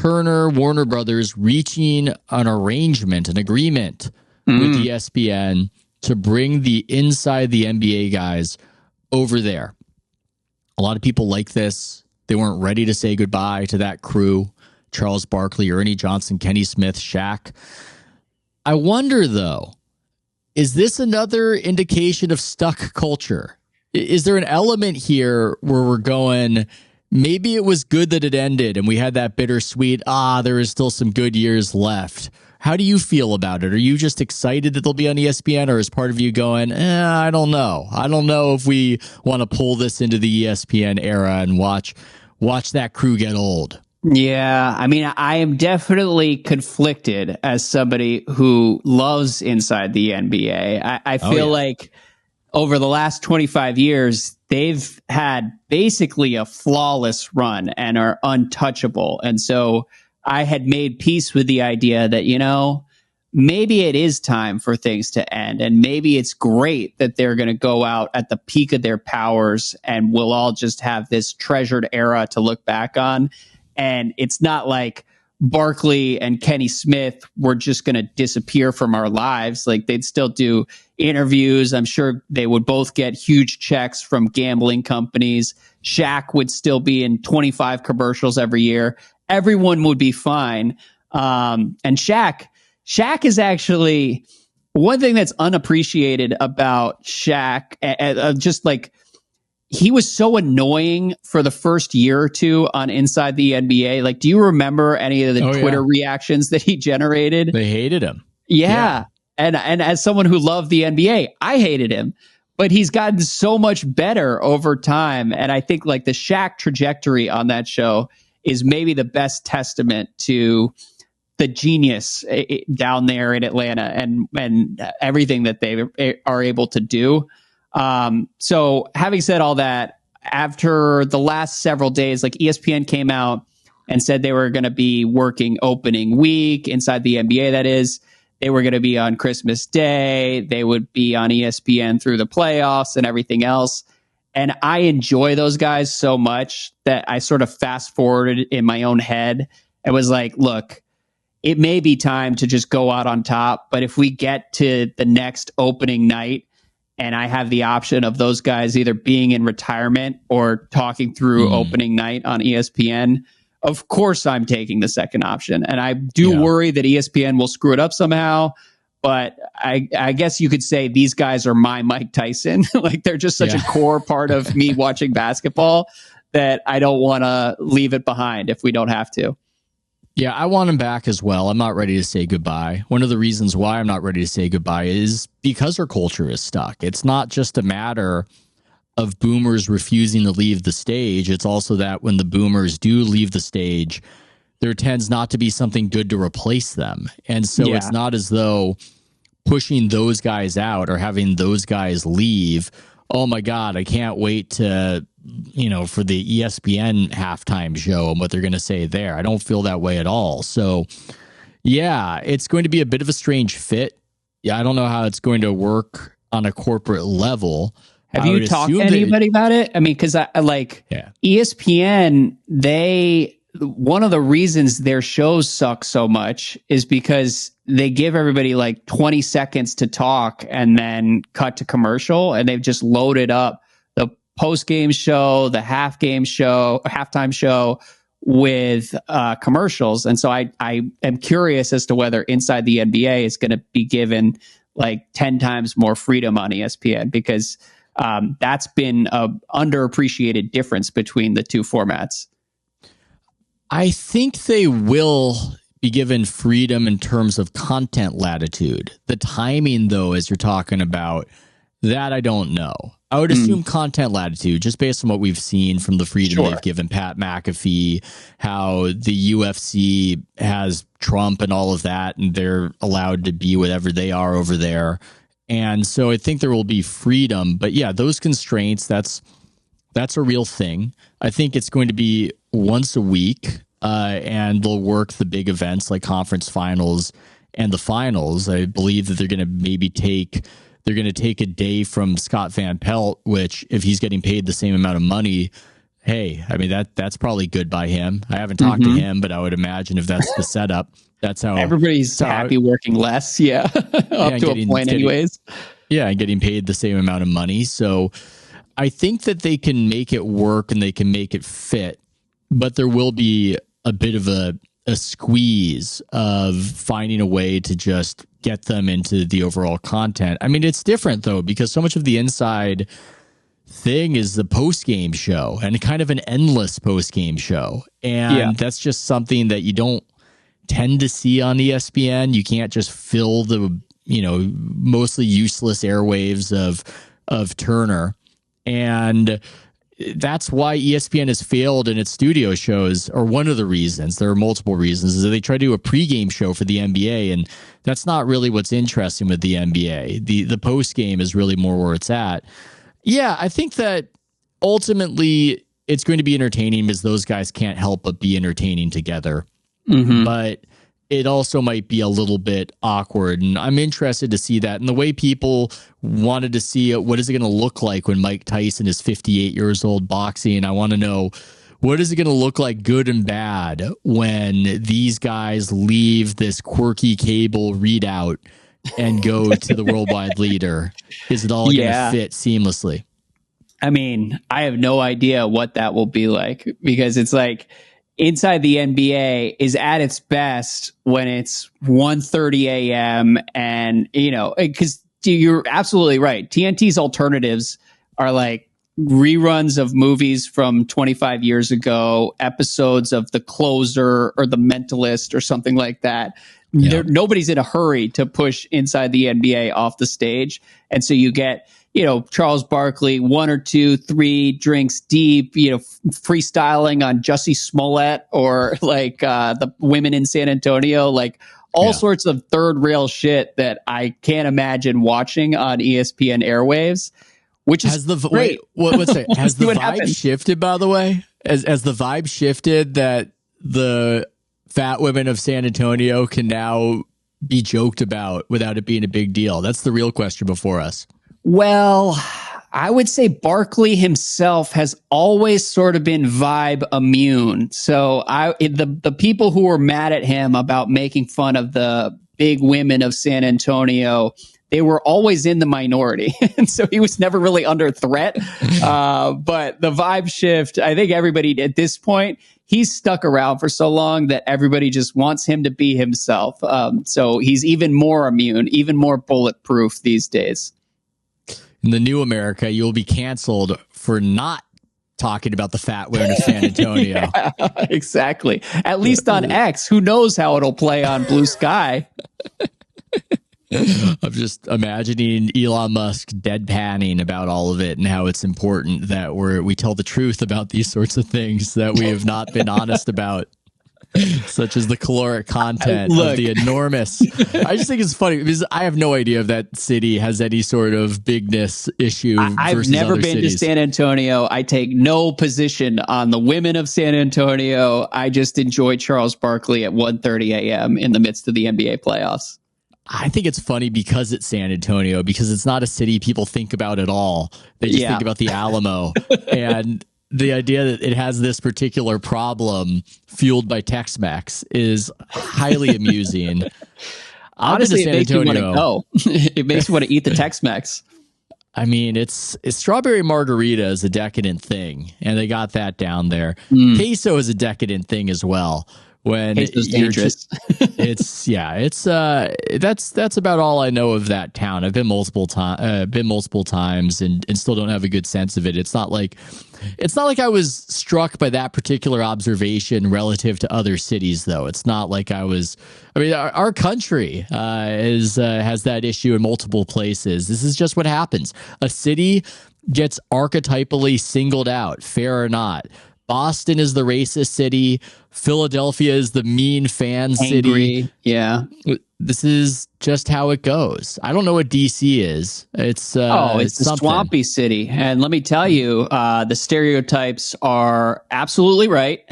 Turner, Warner Brothers reaching an agreement with ESPN to bring the inside the NBA guys over there. A lot of people like this. They weren't ready to say goodbye to that crew. Charles Barkley, Ernie Johnson, Kenny Smith, Shaq. I wonder, though, is this another indication of stuck culture? Is there an element here where we're going, maybe it was good that it ended and we had that bittersweet, there is still some good years left? How do you feel about it? Are you just excited that they'll be on ESPN, or is part of you going, I don't know. I don't know if we want to pull this into the ESPN era and watch that crew get old. Yeah, I mean, I am definitely conflicted as somebody who loves inside the NBA. I feel like over the last 25 years, they've had basically a flawless run and are untouchable. And so I had made peace with the idea that, maybe it is time for things to end. And maybe it's great that they're going to go out at the peak of their powers and we'll all just have this treasured era to look back on. And it's not like Barkley and Kenny Smith were just going to disappear from our lives. Like, they'd still do interviews. I'm sure they would both get huge checks from gambling companies. Shaq would still be in 25 commercials every year. Everyone would be fine. And Shaq is actually one thing that's unappreciated about Shaq. Just like, he was so annoying for the first year or two on Inside the NBA. Like, do you remember any of the Twitter reactions that he generated? They hated him. Yeah. And as someone who loved the NBA, I hated him. But he's gotten so much better over time. And I think like the Shaq trajectory on that show is maybe the best testament to the genius down there in Atlanta and everything that they are able to do. So having said all that, after the last several days, like, ESPN came out and said they were going to be working opening week inside the NBA. That is, they were going to be on Christmas Day. They would be on ESPN through the playoffs and everything else. And I enjoy those guys so much that I sort of fast forwarded in my own head. It was like, look, it may be time to just go out on top. But if we get to the next opening night and I have the option of those guys either being in retirement or talking through opening night on ESPN, of course I'm taking the second option. And I do worry that ESPN will screw it up somehow. But I guess you could say these guys are my Mike Tyson. Like, they're just such a core part of me watching basketball that I don't want to leave it behind if we don't have to. Yeah, I want him back as well. I'm not ready to say goodbye. One of the reasons why I'm not ready to say goodbye is because our culture is stuck. It's not just a matter of boomers refusing to leave the stage. It's also that when the boomers do leave the stage, there tends not to be something good to replace them. And so it's not as though pushing those guys out or having those guys leave, oh my God, I can't wait to, for the ESPN halftime show and what they're going to say there. I don't feel that way at all. So yeah, it's going to be a bit of a strange fit. Yeah, I don't know how it's going to work on a corporate level. Have you talked to anybody about it? I mean, because ESPN, one of the reasons their shows suck so much is because they give everybody like 20 seconds to talk and then cut to commercial, and they've just loaded up the post-game show, the halftime show with commercials. And so I am curious as to whether Inside the NBA is going to be given like 10 times more freedom on ESPN, because that's been a underappreciated difference between the two formats. I think they will be given freedom in terms of content latitude. The timing, though, as you're talking about, that I don't know. I would assume content latitude, just based on what we've seen from the freedom they've given Pat McAfee, how the UFC has Trump and all of that, and they're allowed to be whatever they are over there. And so I think there will be freedom. But yeah, those constraints, that's a real thing. I think it's going to be once a week, and they'll work the big events like conference finals and the finals. I believe that they're going to maybe take a day from Scott Van Pelt, which if he's getting paid the same amount of money, hey, I mean, that's probably good by him. I haven't talked to him, but I would imagine if that's the setup, that's how everybody's happy working less. Yeah. Up to a point anyways. Yeah. And getting paid the same amount of money. So I think that they can make it work and they can make it fit, but there will be a bit of a squeeze of finding a way to just get them into the overall content. I mean, it's different though, because so much of the inside thing is the post-game show, and kind of an endless post-game show. And that's just something that you don't tend to see on ESPN. You can't just fill the, mostly useless airwaves of Turner. And that's why ESPN has failed in its studio shows, or one of the reasons. There are multiple reasons, is that they try to do a pregame show for the NBA, and that's not really what's interesting with the NBA. The postgame is really more where it's at. Yeah, I think that ultimately it's going to be entertaining because those guys can't help but be entertaining together. But it also might be a little bit awkward. And I'm interested to see that. And the way people wanted to see it, what is it going to look like when Mike Tyson is 58 years old boxing? I want to know, what is it going to look like, good and bad, when these guys leave this quirky cable readout and go to the worldwide leader? Is it all going to fit seamlessly? I mean, I have no idea what that will be like, because it's like Inside the NBA is at its best when it's 1:30 a.m. and, because you're absolutely right. TNT's alternatives are like reruns of movies from 25 years ago, episodes of The Closer or The Mentalist or something like that. Nobody's in a hurry to push Inside the NBA off the stage. And so you get, Charles Barkley, 1 or 2, 3 drinks deep, freestyling on Jussie Smollett, or like the women in San Antonio, like all sorts of third rail shit that I can't imagine watching on ESPN airwaves. Which is great. Has the vibe shifted, by the way? As the vibe shifted that the fat women of San Antonio can now be joked about without it being a big deal? That's the real question before us. Well, I would say Barkley himself has always sort of been vibe immune. So the people who were mad at him about making fun of the big women of San Antonio, they were always in the minority. And so he was never really under threat. But the vibe shift, I think everybody at this point, he's stuck around for so long that everybody just wants him to be himself. So he's even more immune, even more bulletproof these days. In the new America, you'll be canceled for not talking about the fat women of San Antonio. Yeah, exactly. At least on X. Who knows how it'll play on Blue Sky? I'm just imagining Elon Musk deadpanning about all of it and how it's important that we tell the truth about these sorts of things that we have not been honest about, such as the caloric content of the enormous. I just think it's funny because I have no idea if that city has any sort of bigness issue. I've never been cities. to San Antonio. I take no position on the women of San Antonio. I just enjoy Charles Barkley at 1:30 a.m. in the midst of the NBA playoffs. I think it's funny because it's San Antonio, because it's not a city people think about at all. They just think about the Alamo. And the idea that it has this particular problem fueled by Tex-Mex is highly amusing. Honestly, it makes you want to go. It makes you want to eat the Tex-Mex. I mean, it's strawberry margarita is a decadent thing, and they got that down there. Queso is a decadent thing as well. When it's dangerous. That's about all I know of that town. I've been multiple times and still don't have a good sense of it. It's not like I was struck by that particular observation relative to other cities, though. It's not like our country has that issue in multiple places. This is just what happens. A city gets archetypally singled out, fair or not. Boston is the racist city. Philadelphia is the mean fan city. Yeah. This is just how it goes. I don't know what DC is. It's a swampy city. And let me tell you, the stereotypes are absolutely right.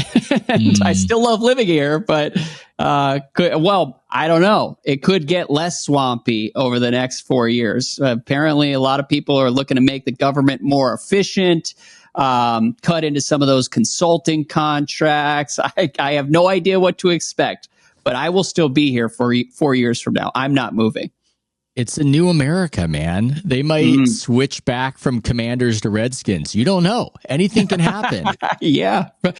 And I still love living here, but I don't know. It could get less swampy over the next 4 years. Apparently, a lot of people are looking to make the government more efficient. cut into some of those consulting contracts. I have no idea what to expect, but I will still be here for 4 years from now. I'm not moving. It's a new America, man. They might switch back from Commanders to Redskins. You don't know. Anything can happen. Yeah.